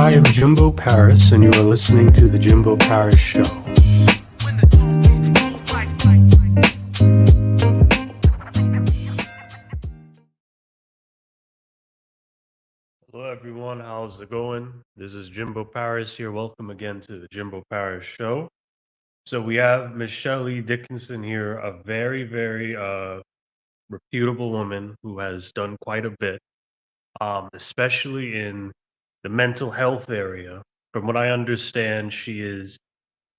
I am Jimbo Paris, and you are listening to The Jimbo Paris Show. Hello, everyone. How's it going? This is Jimbo Paris here. Welcome again to The Jimbo Paris Show. So we have Michelle Dickinson here, a very reputable woman who has done quite a bit, especially in the mental health area. From what I understand, she is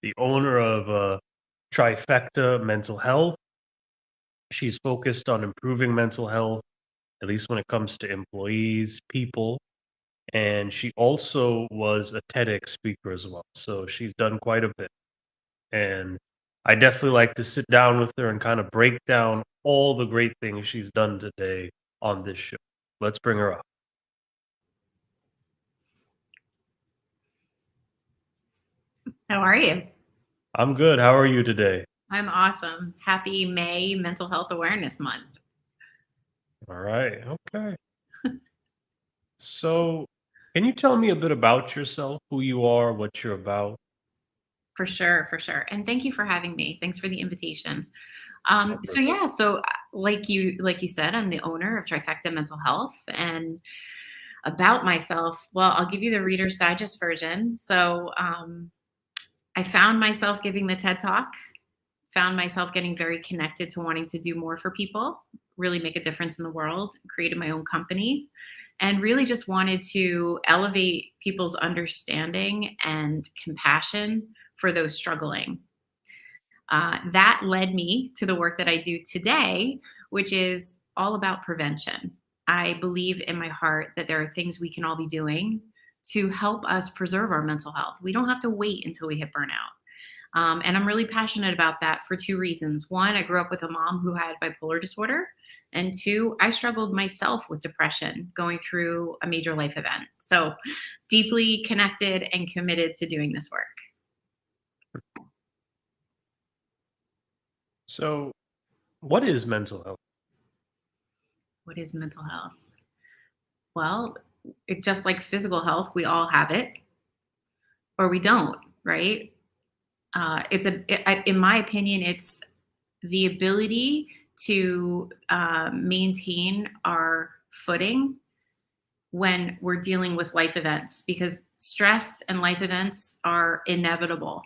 the owner of Trifecta Mental Health. She's focused on improving mental health, at least when it comes to employees, people. And she also was a TEDx speaker as well. So she's done quite a bit. And I definitely like to sit down with her and kind of break down all the great things she's done today on this show. Let's bring her up. How are you? I'm good. How are you today? I'm awesome. Happy May Mental Health Awareness Month. All right. Okay. So, can you tell me a bit about yourself, who you are, what you're about? For sure, for sure. And thank you for having me. Thanks for the invitation. Like you said, I'm the owner of Trifecta Mental Health. And about myself, well, I'll give you the Reader's Digest version. I found myself giving the TED Talk, found myself getting very connected to wanting to do more for people, really make a difference in the world, created my own company, and really just wanted to elevate people's understanding and compassion for those struggling. That led me to the work that I do today, which is all about prevention. I believe in my heart that there are things we can all be doing to help us preserve our mental health. We don't have to wait until we hit burnout. And I'm really passionate about that for two reasons. One, I grew up with a mom who had bipolar disorder. And two, I struggled myself with depression going through a major life event. So deeply connected and committed to doing this work. So, what is mental health? What is mental health? Well, just like physical health, we all have it or we don't, right? In my opinion, it's the ability to maintain our footing when we're dealing with life events, because stress and life events are inevitable.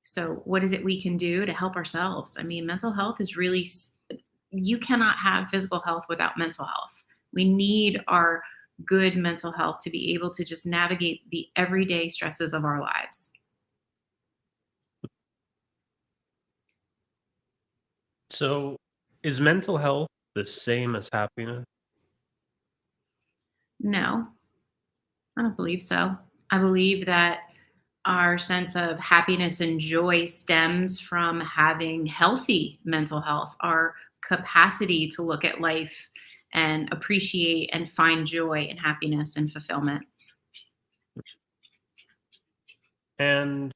So what is it we can do to help ourselves? I mean, mental health is really, you cannot have physical health without mental health. We need our good mental health to be able to just navigate the everyday stresses of our lives. So, is mental health the same as happiness? No, I don't believe so. I believe that our sense of happiness and joy stems from having healthy mental health, our capacity to look at life and appreciate and find joy and happiness and fulfillment. And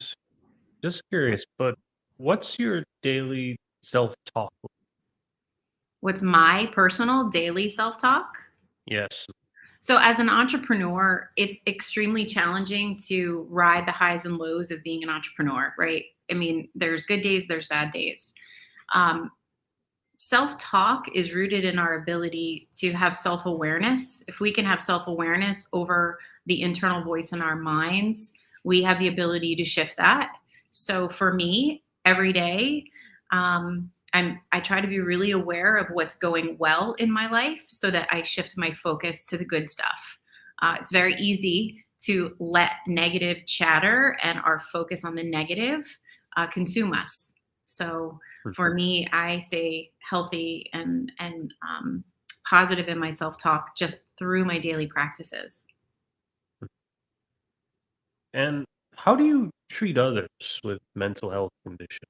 just curious, but what's your daily self-talk? What's my personal daily self-talk? Yes. So as an entrepreneur, it's extremely challenging to ride the highs and lows of being an entrepreneur, right? I mean, there's good days, there's bad days. Self-talk is rooted in our ability to have self-awareness. If we can have self-awareness over the internal voice in our minds, we have the ability to shift that. So for me, every day, I try to be really aware of what's going well in my life so that I shift my focus to the good stuff. It's very easy to let negative chatter and our focus on the negative consume us. So for me, I stay healthy and positive in my self-talk just through my daily practices. And how do you treat others with mental health conditions?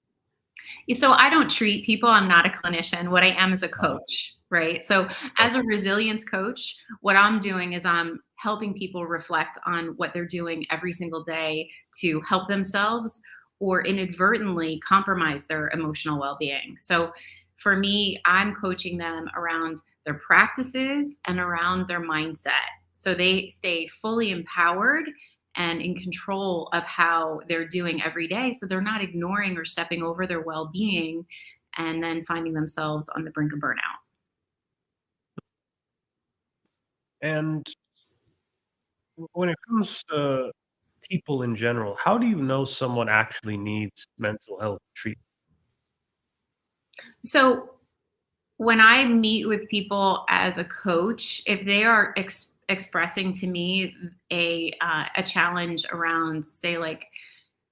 So I don't treat people. I'm not a clinician. What I am is a coach, right? So as a resilience coach, what I'm doing is I'm helping people reflect on what they're doing every single day to help themselves or inadvertently compromise their emotional well-being. So for me, I'm coaching them around their practices and around their mindset. So they stay fully empowered and in control of how they're doing every day. So they're not ignoring or stepping over their well being and then finding themselves on the brink of burnout. And when it comes to people in general, how do you know someone actually needs mental health treatment? So when I meet with people as a coach, if they are expressing to me a challenge around, say, like,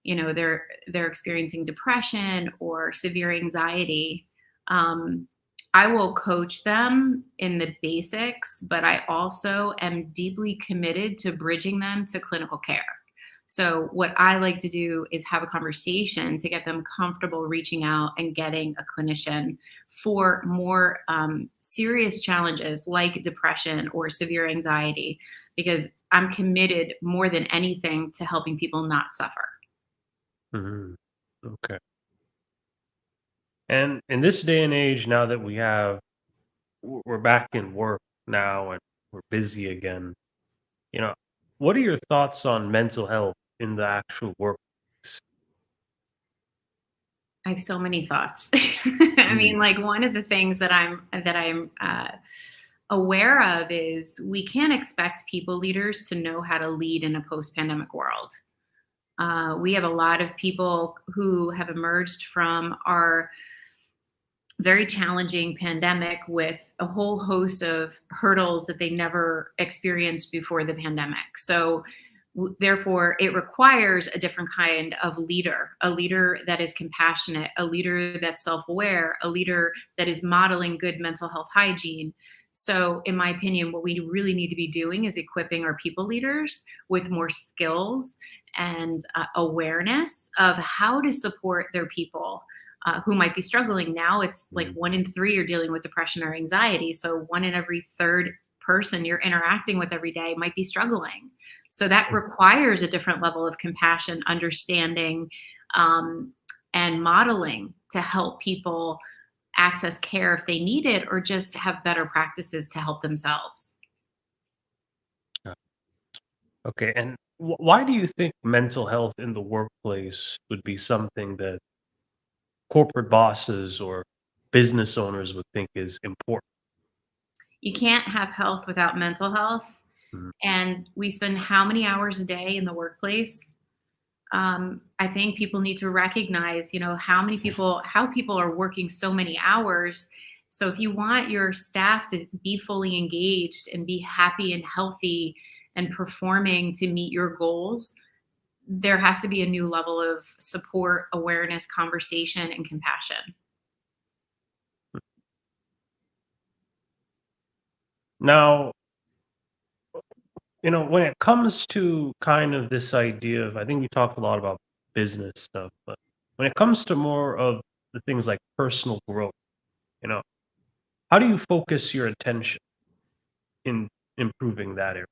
they're experiencing depression or severe anxiety, um, I will coach them in the basics, but I also am deeply committed to bridging them to clinical care. So what I like to do is have a conversation to get them comfortable reaching out and getting a clinician for more serious challenges like depression or severe anxiety, because I'm committed more than anything to helping people not suffer. Mhm. Okay. And in this day and age, now that we're back in work now and we're busy again, you know, what are your thoughts on mental health in the actual workplace? I have so many thoughts. I Mm, mean, like, one of the things that I'm aware of is we can't expect people leaders to know how to lead in a post-pandemic world. We have a lot of people who have emerged from our very challenging pandemic with a whole host of hurdles that they never experienced before the pandemic. So, therefore, it requires a different kind of leader, a leader that is compassionate, a leader that's self aware, a leader that is modeling good mental health hygiene. So, in my opinion, what we really need to be doing is equipping our people leaders with more skills and awareness of how to support their people who might be struggling. Now it's like mm, 1 in 3 are dealing with depression or anxiety. So one in every third person you're interacting with every day might be struggling. So that mm, requires a different level of compassion, understanding, um, and modeling to help people access care if they need it, or just have better practices to help themselves. yeah. Okay. And why do you think mental health in the workplace would be something that corporate bosses or business owners would think is important? You can't have health without mental health. Mm, And we spend how many hours a day in the workplace? I think people need to recognize, how people are working so many hours. So if you want your staff to be fully engaged and be happy and healthy and performing to meet your goals, there has to be a new level of support, awareness, conversation, and compassion. mm. Now, when it comes to kind of this idea of, I think we talked a lot about business stuff, but when it comes to more of the things like personal growth, you know, how do you focus your attention in improving that area?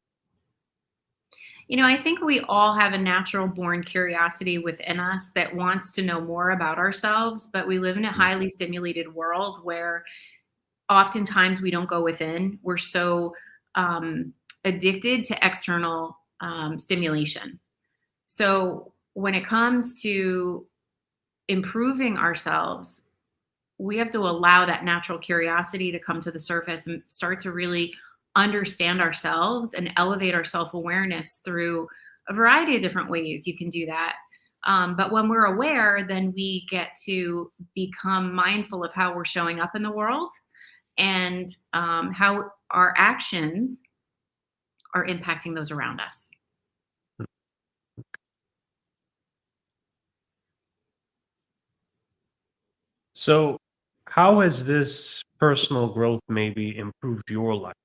I think we all have a natural born curiosity within us that wants to know more about ourselves, but we live in a Mm, highly stimulated world where oftentimes we don't go within. We're so addicted to external stimulation. So when it comes to improving ourselves, we have to allow that natural curiosity to come to the surface and start to really understand ourselves and elevate our self awareness through a variety of different ways. You can do that. But when we're aware, then we get to become mindful of how we're showing up in the world and how our actions are impacting those around us. mm. So, how has this personal growth maybe improved your life?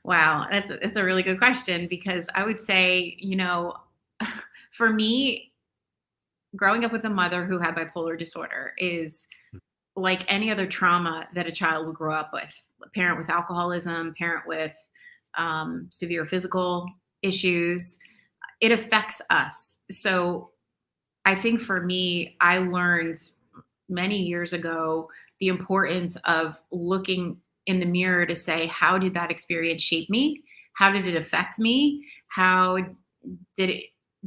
Wow, that's a really good question, because I would say, for me, growing up with a mother who had bipolar disorder is like any other trauma that a child would grow up with. A parent with alcoholism, parent with severe physical issues, it affects us. So I think for me, I learned many years ago the importance of looking in the mirror to say, how did that experience shape me? How did it affect me? How did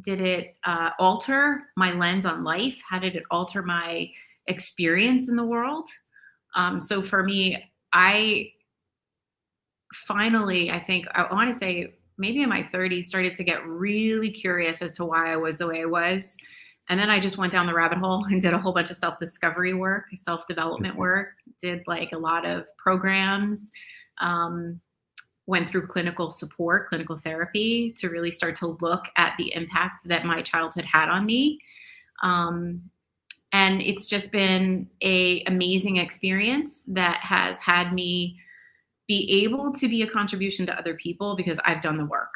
it alter my lens on life? How did it alter my experience in the world? So for me, I finally, I think I want to say maybe in my 30s, started to get really curious as to why I was the way I was. And then I just went down the rabbit hole and did a whole bunch of self discovery work, self development work, did like a lot of programs, um, went through clinical support, clinical therapy to really start to look at the impact that my childhood had on me. Um, and it's just been a amazing experience that has had me be able to be a contribution to other people because I've done the work.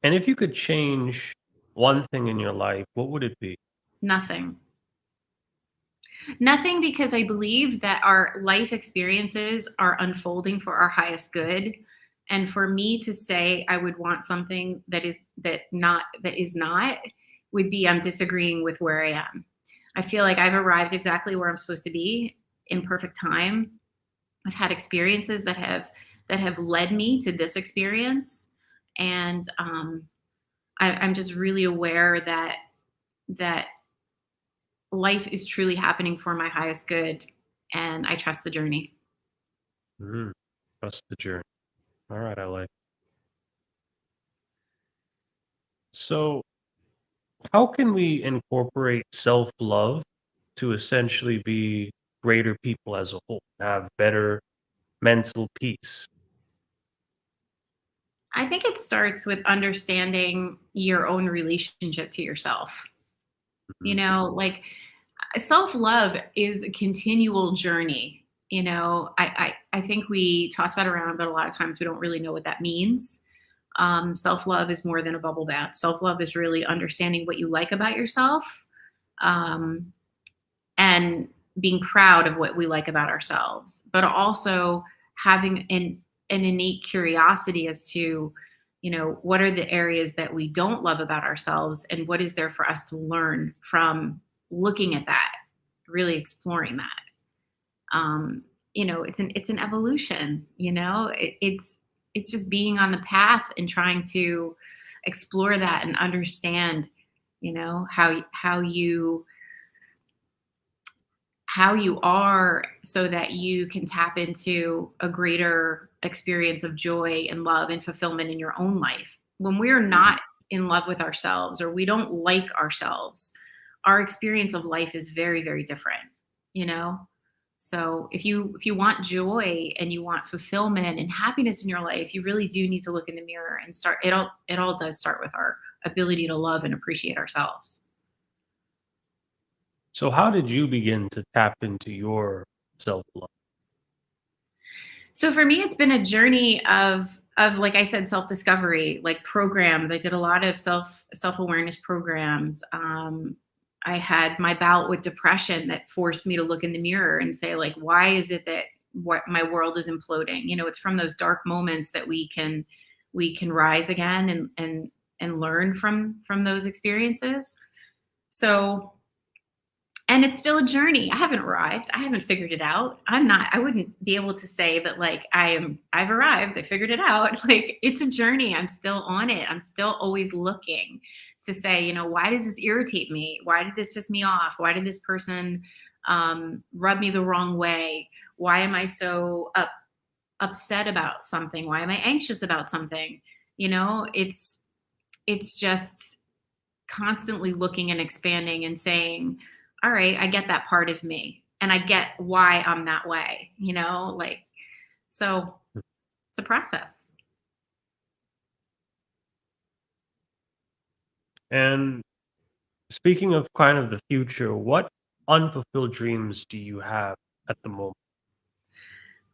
And if you could change one thing in your life, what would it be? Nothing. Nothing, because I believe that our life experiences are unfolding for our highest good. And for me to say I would want something that is not would be I'm disagreeing with where I am. I feel like I've arrived exactly where I'm supposed to be in perfect time. I've had experiences that have led me to this experience, and I'm just really aware that life is truly happening for my highest good, and I trust the journey. Mm, trust the journey. All right, I like. So, how can we incorporate self-love to essentially be greater people as a whole, have better mental peace? I think it starts with understanding your own relationship to yourself. You Mhm. know, like self love is a continual journey. I think we toss that around, but a lot of times we don't really know what that means. Self love is more than a bubble bath. Self love is really understanding what you like about yourself, um, and being proud of what we like about ourselves, but also having an innate curiosity as to, what are the areas that we don't love about ourselves and what is there for us to learn from looking at that, really exploring that. Um, it's an evolution, it's just being on the path and trying to explore that and understand, how you are so that you can tap into a greater experience of joy and love and fulfillment in your own life. When we're not in love with ourselves or we don't like ourselves, our experience of life is very, very different, you know? So if you want joy and you want fulfillment and happiness in your life, you really do need to look in the mirror and start it all does start with our ability to love and appreciate ourselves. So, how did you begin to tap into your self-love? So for me, it's been a journey of like I said, self discovery, like programs. I did a lot of self awareness programs. I had my bout with depression that forced me to look in the mirror and say, like, why is it that what my world is imploding? It's from those dark moments that we can rise again and learn from those experiences. So, and it's still a journey. I haven't arrived. I haven't figured it out. I wouldn't be able to say that like I've arrived, I figured it out. Like it's a journey. I'm still on it. I'm still always looking to say, why does this irritate me? Why did this piss me off? Why did this person rub me the wrong way? Why am I so upset about something? Why am I anxious about something? It's just constantly looking and expanding and saying, all right, I get that part of me and I get why I'm that way, like, so it's a process. And speaking of kind of the future, what unfulfilled dreams do you have at the moment?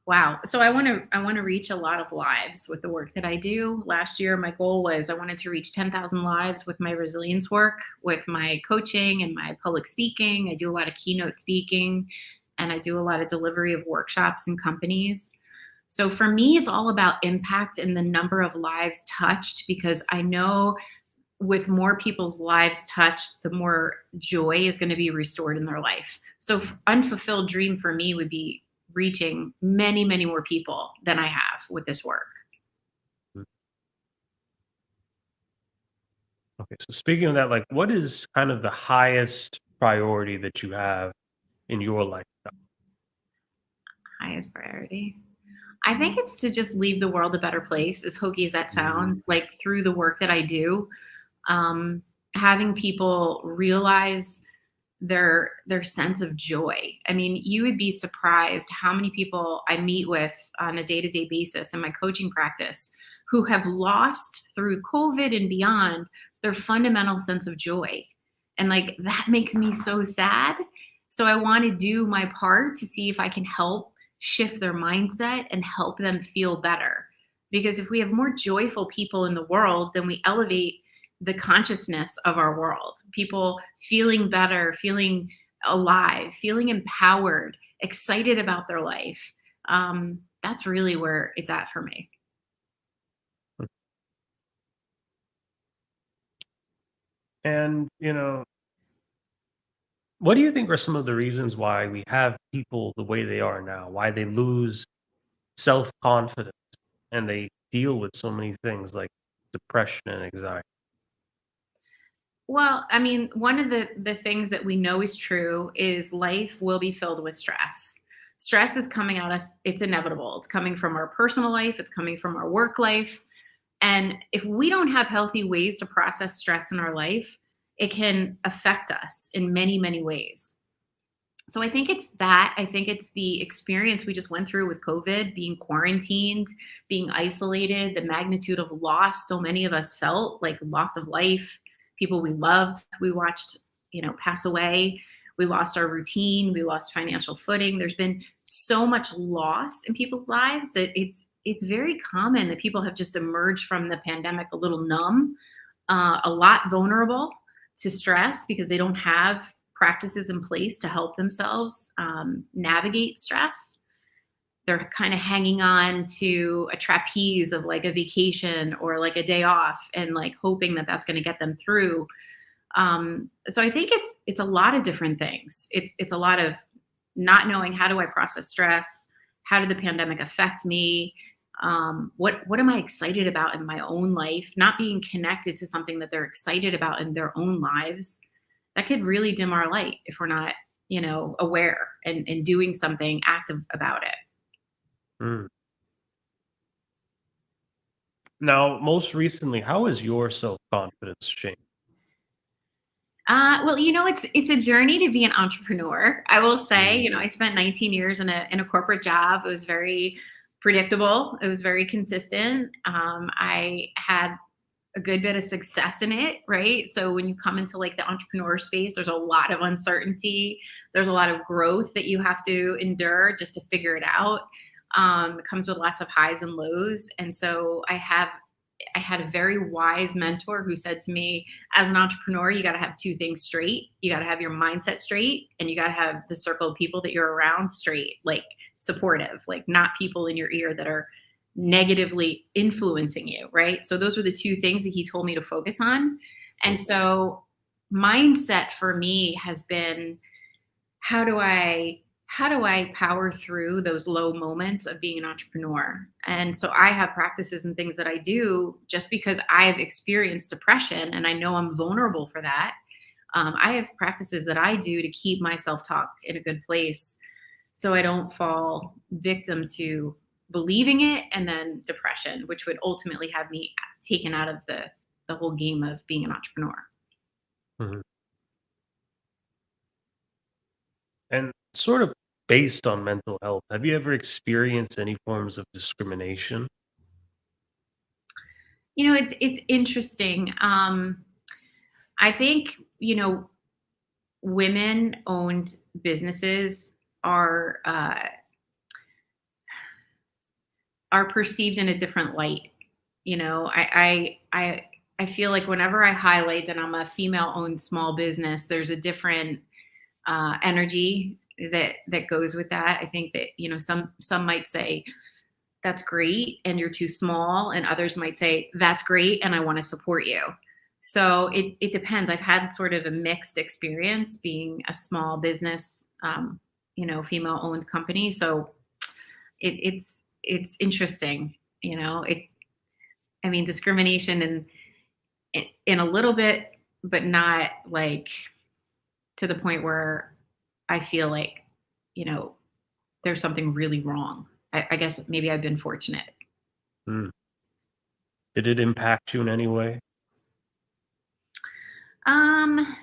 Wow. So I want to reach a lot of lives with the work that I do. Last year my goal was I wanted to reach 10,000 lives with my resilience work, with my coaching and my public speaking. I do a lot of keynote speaking and I do a lot of delivery of workshops in companies. So for me it's all about impact and the number of lives touched, because I know with more people's lives touched, the more joy is going to be restored in their life. So unfulfilled dream for me would be reaching many, many more people than I have with this work. Mm. Okay, so speaking of that, like, what is kind of the highest priority that you have in your life? Highest priority. I think it's to just leave the world a better place, as hokey as that Mm, sounds, like through the work that I do, um, having people realize their sense of joy. I mean, you would be surprised how many people I meet with on a day-to-day basis in my coaching practice who have lost through COVID and beyond their fundamental sense of joy. And like that makes me so sad. So I want to do my part to see if I can help shift their mindset and help them feel better. Because if we have more joyful people in the world, then we elevate the consciousness of our world. People feeling better, feeling alive, feeling empowered, excited about their life. That's really where it's at for me. mm. And, what do you think are some of the reasons why we have people the way they are now? Why they lose self-confidence and they deal with so many things like depression and anxiety? Well, I mean, one of the things that we know is true is life will be filled with stress. Stress is coming at us, it's inevitable. It's coming from our personal life, it's coming from our work life. And if we don't have healthy ways to process stress in our life, it can affect us in many, many ways. So I think it's that. I think it's the experience we just went through with COVID, being quarantined, being isolated, the magnitude of loss so many of us felt, like loss of life, people we loved, we watched, pass away. We lost our routine, we lost financial footing. There's been so much loss in people's lives that it's very common that people have just emerged from the pandemic a little numb, a lot vulnerable to stress because they don't have practices in place to help themselves navigate stress. They're kind of hanging on to a trapeze of like a vacation or like a day off and like hoping that that's going to get them through. So I think it's a lot of different things. It's a lot of not knowing how do I process stress, how did the pandemic affect me, what am I excited about in my own life, not being connected to something that they're excited about in their own lives. That could really dim our light if we're not, aware and doing something active about it. Mm. Now, most recently, how has your self-confidence changed? Well, it's a journey to be an entrepreneur. I will say, Mm, I spent 19 years in a corporate job. It was very predictable. It was very consistent. I had a good bit of success in it, right? So when you come into like the entrepreneur space, there's a lot of uncertainty. There's a lot of growth that you have to endure just to figure it out. It comes with lots of highs and lows. And so I had a very wise mentor who said to me, as an entrepreneur, you got to have two things straight. You got to have your mindset straight, and you got to have the circle of people that you're around straight, like supportive, like not people in your ear that are negatively influencing you, right? So those were the two things that he told me to focus on. And so mindset for me has been, how do I power through those low moments of being an entrepreneur? And so I have practices and things that I do just because I've experienced depression and I know I'm vulnerable for that. I have practices that I do to keep my self-talk in a good place so I don't fall victim to believing it and then depression, which would ultimately have me taken out of the whole game of being an entrepreneur. mhm. And sort of based on mental health, have you ever experienced any forms of discrimination? It's interesting. I think, women owned businesses are are perceived in a different light. I feel like whenever I highlight that I'm a female owned small business, there's a different energy that goes with that. I think that some might say that's great and you're too small, and others might say that's great and I want to support you. So it depends. I've had sort of a mixed experience being a small business, female owned company. So it's interesting, I mean, discrimination in a little bit, but not like to the point where I feel like, you know, there's something really wrong. I guess maybe I've been fortunate. Mm. Did it impact you in any way? Um,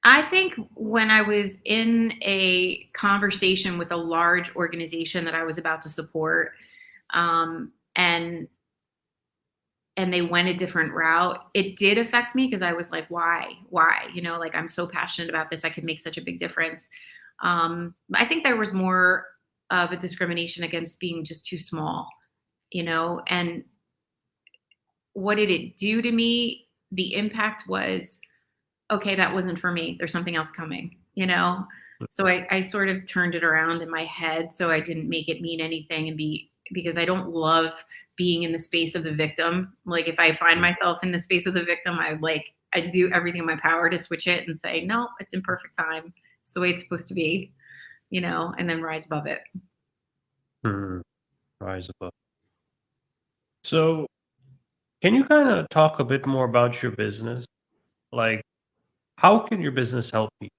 I think when I was in a conversation with a large organization that I was about to support, um, and they went a different route, it did affect me because I was like, why? Like, I'm so passionate about this, I could make such a big difference. I think there was more of a discrimination against being just too small, and what did it do to me? The impact was, okay, that wasn't for me. There's something else coming. So I sort of turned it around in my head so I didn't make it mean anything because I don't love being in the space of the victim. Like, if I find Mm. myself in the space of the victim, I do everything in my power to switch it and say, no, it's in perfect time. It's the way it's supposed to be, and then rise above it. Mm. Rise above. So, can you kind of talk a bit more about your business? Like, how can your business help people?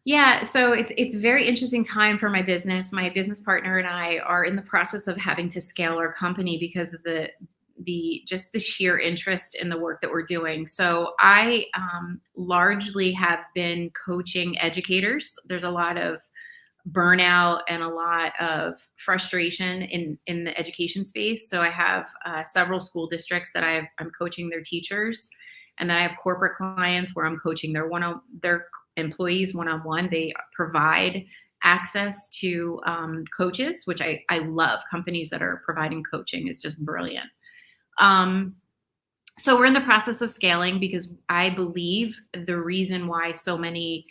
Yeah, so it's a very interesting time for my business. My business partner and I are in the process of having to scale our company because of the just the sheer interest in the work that we're doing. So I largely have been coaching educators. There's a lot of burnout and a lot of frustration in the education space. So I have several school districts that I'm coaching their teachers, and then I have corporate clients where I'm coaching their employees one on one. They provide access to coaches, which I love. Companies that are providing coaching is just brilliant. Um, so we're in the process of scaling because I believe the reason why so many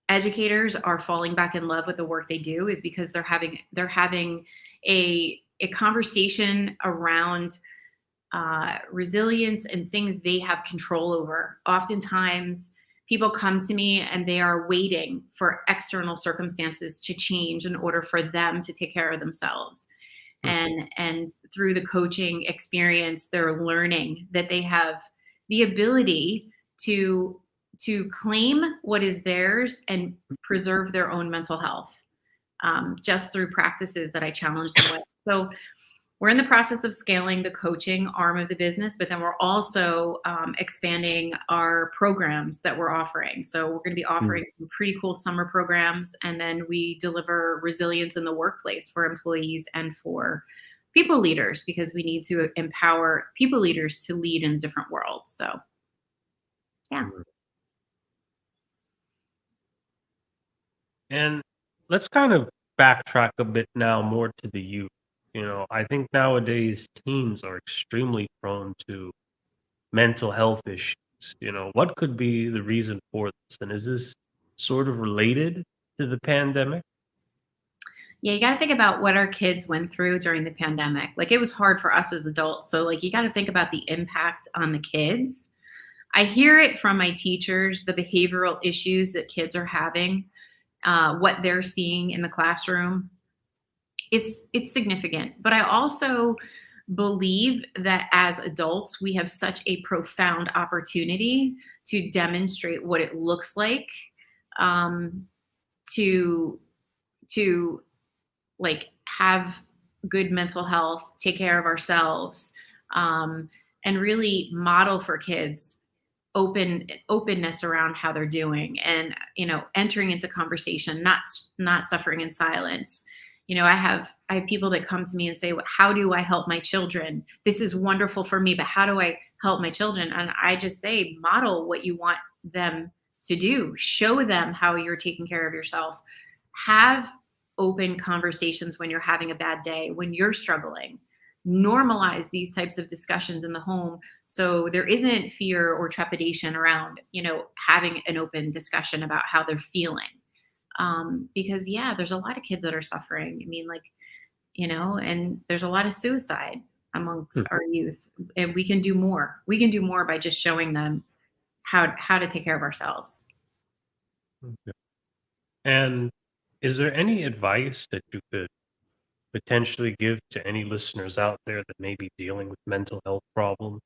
educators are falling back in love with the work they do is because they're having a conversation around resilience and things they have control over. Oftentimes, people come to me and they are waiting for external circumstances to change in order for them to take care of themselves. Mm. And through the coaching experience, they're learning that they have the ability to claim what is theirs and preserve their own mental health, just through practices that I challenge them with. So we're in the process of scaling the coaching arm of the business, but then we're also expanding our programs that we're offering. So we're going to be Mm. offering some pretty cool summer programs, and then we deliver resilience in the workplace for employees and for people leaders, because we need to empower people leaders to lead in a different world. So yeah. Mm. And let's kind of backtrack a bit now more to the youth. I think nowadays teens are extremely prone to mental health issues. What could be the reason for this? And is this sort of related to the pandemic? Yeah, you got to think about what our kids went through during the pandemic. Like, it was hard for us as adults. So, like, you got to think about the impact on the kids. I hear it from my teachers, the behavioral issues that kids are having, what they're seeing in the classroom. It's significant. But I also believe that as adults, we have such a profound opportunity to demonstrate what it looks like, um, to to like have good mental health, take care of ourselves, um, and really model for kids openness around how they're doing, and entering into conversation, not suffering in silence. I have people that come to me and say, "Well, how do I help my children? This is wonderful for me, but how do I help my children?" And I just say, model what you want them to do, show them how you're taking care of yourself, have open conversations when you're having a bad day, when you're struggling. Normalize these types of discussions in the home, so there isn't fear or trepidation around, having an open discussion about how they're feeling. Because yeah, there's a lot of kids that are suffering. I mean, like, and there's a lot of suicide amongst Mhm. our youth, and we can do more. We can do more by just showing them how to take care of ourselves. Okay. And Is there any advice that you could potentially give to any listeners out there that may be dealing with mental health problems?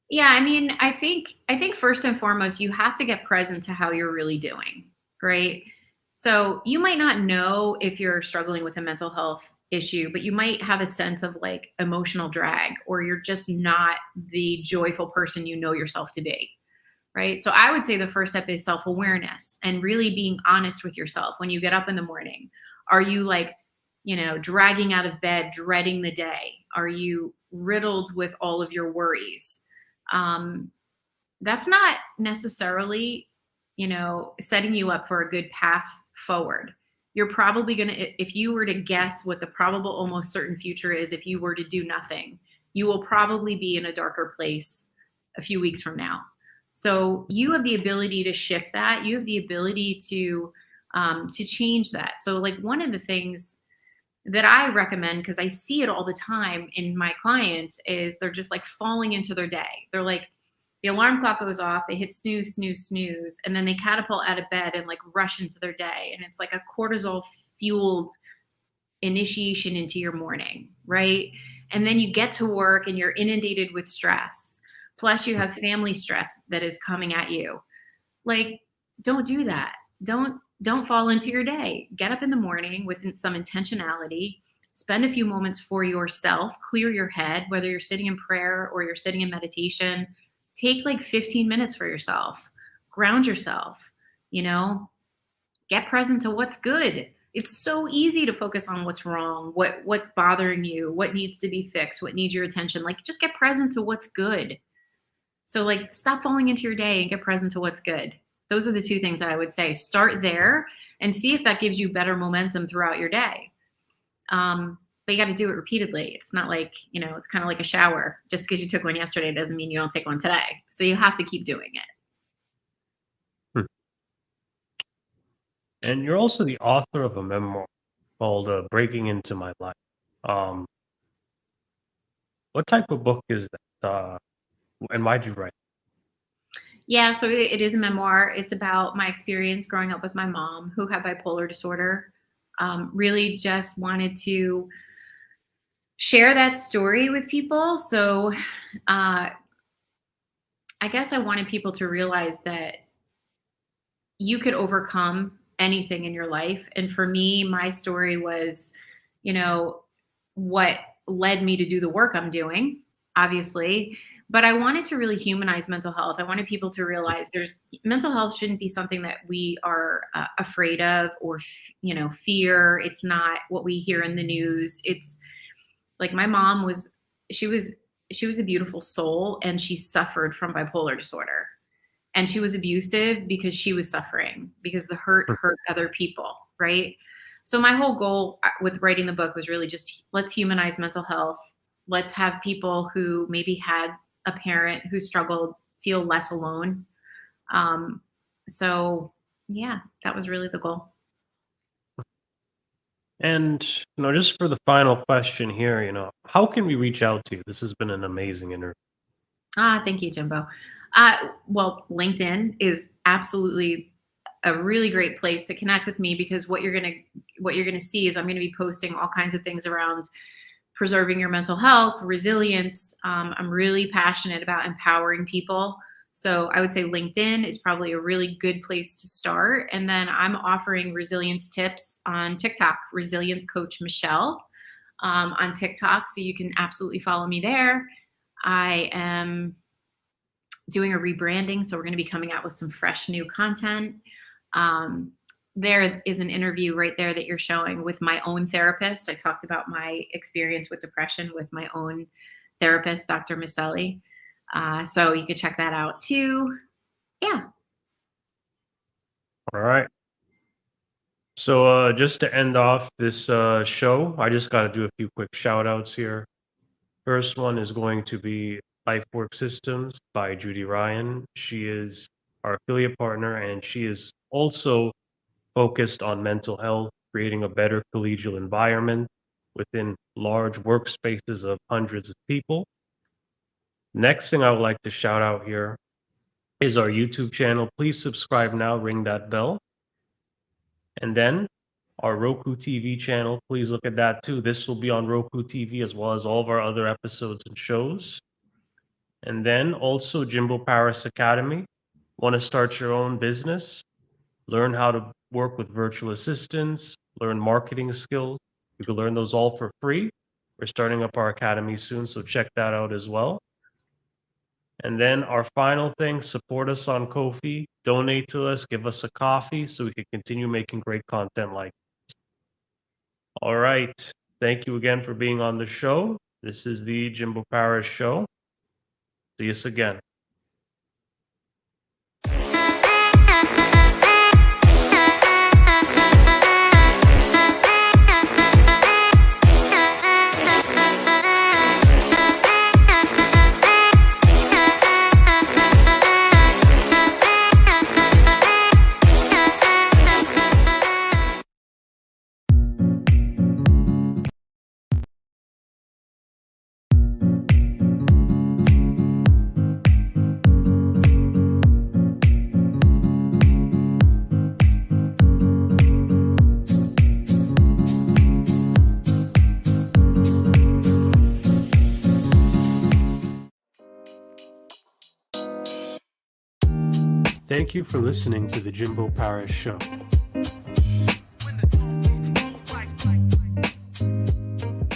Yeah, I mean, I think first and foremost, you have to get present to how you're really doing, right? So you might not know if you're struggling with a mental health issue, but you might have a sense of like emotional drag, or you're just not the joyful person you know yourself to be, right? So I would say the first step is self awareness and really being honest with yourself when you get up in the morning. Are you like, dragging out of bed, dreading the day? Are you riddled with all of your worries? Um, that's not necessarily, setting you up for a good path forward. You're probably going to, if you were to guess what the probable, almost certain future is, if you were to do nothing, you will probably be in a darker place a few weeks from now. So you have the ability to shift that. You have the ability to change that. So like one of the things that I recommend, because I see it all the time in my clients, is they're just like falling into their day. They're like, the alarm clock goes off, they hit snooze, snooze, snooze, and then they catapult out of bed and like rush into their day. And it's like a cortisol fueled initiation into your morning, right? And then you get to work and you're inundated with stress. Plus, you have family stress that is coming at you. Like, don't do that. Don't fall into your day. Get up in the morning with some intentionality. Spend a few moments for yourself. Clear your head, whether you're sitting in prayer or you're sitting in meditation. Take like 15 minutes for yourself. Ground yourself, you know, get present to what's good. It's so easy to focus on what's wrong, what's bothering you, what needs to be fixed, what needs your attention. Like just get present to what's good. So like stop falling into your day and get present to what's good. Those are the two things that I would say. Start there and see if that gives you better momentum throughout your day. But you got to do it repeatedly. It's not like, it's kind of like a shower. Just because you took one yesterday doesn't mean you don't take one today. So you have to keep doing it. Hmm. And you're also the author of a memoir called Breaking Into My Life. Um, what type of book is that? And why'd you write Yeah, so it is a memoir. It's about my experience growing up with my mom who had bipolar disorder. Really just wanted to share that story with people. So I guess I wanted people to realize that you could overcome anything in your life. And for me, my story was, you know, what led me to do the work I'm doing, obviously. But I wanted to really humanize mental health. I wanted people to realize there's mental health shouldn't be something that we are afraid of or, fear. It's not what we hear in the news. It's like my mom she was, she was a beautiful soul and she suffered from bipolar disorder, and she was abusive because she was suffering because the it? hurt other people, right? So my whole goal with writing the book was really just let's humanize mental health. Let's have people who maybe had a parent who struggled feel less alone. um, so yeah, that was really the goal. And just for the final question here, how can we reach out to you? This has been an amazing interview. Thank you, Jimbo. Well, LinkedIn is absolutely a really great place to connect with me, because what you're gonna see is I'm gonna be posting all kinds of things around preserving your mental health, resilience. I'm really passionate about empowering people. So I would say LinkedIn is probably a really good place to start. And then I'm offering resilience tips on TikTok, Resilience Coach Michelle, on TikTok. So you can absolutely follow me there. I am doing a rebranding, so we're going to be coming out with some fresh new content. Um, there is an interview right there that you're showing with my own therapist. I talked about my experience with depression with my own therapist, Dr. Maselli. So you could check that out too. Yeah. All right. So just to end off this show, I just got to do a few quick shout outs here. First one is going to be Life Work Systems by Judy Ryan. She is our affiliate partner, and she is also focused on mental health, creating a better collegial environment within large workspaces of hundreds of people. Next thing I would like to shout out here is our YouTube channel. Please subscribe now, ring that bell. And then our Roku TV channel, please look at that too. This will be on Roku TV as well as all of our other episodes and shows. And then also Jimbo Paris Academy. Want to start your own business? Learn how to work with virtual assistants, learn marketing skills. You can learn those all for free. We're starting up our academy soon, so check that out as well. And then our final thing, support us on Ko-fi, donate to us, give us a coffee so we can continue making great content like this. All right. Thank you again for being on the show. This is the Jimbo Paris Show. See us again. Thank you for listening to the Jimbo Paris Show.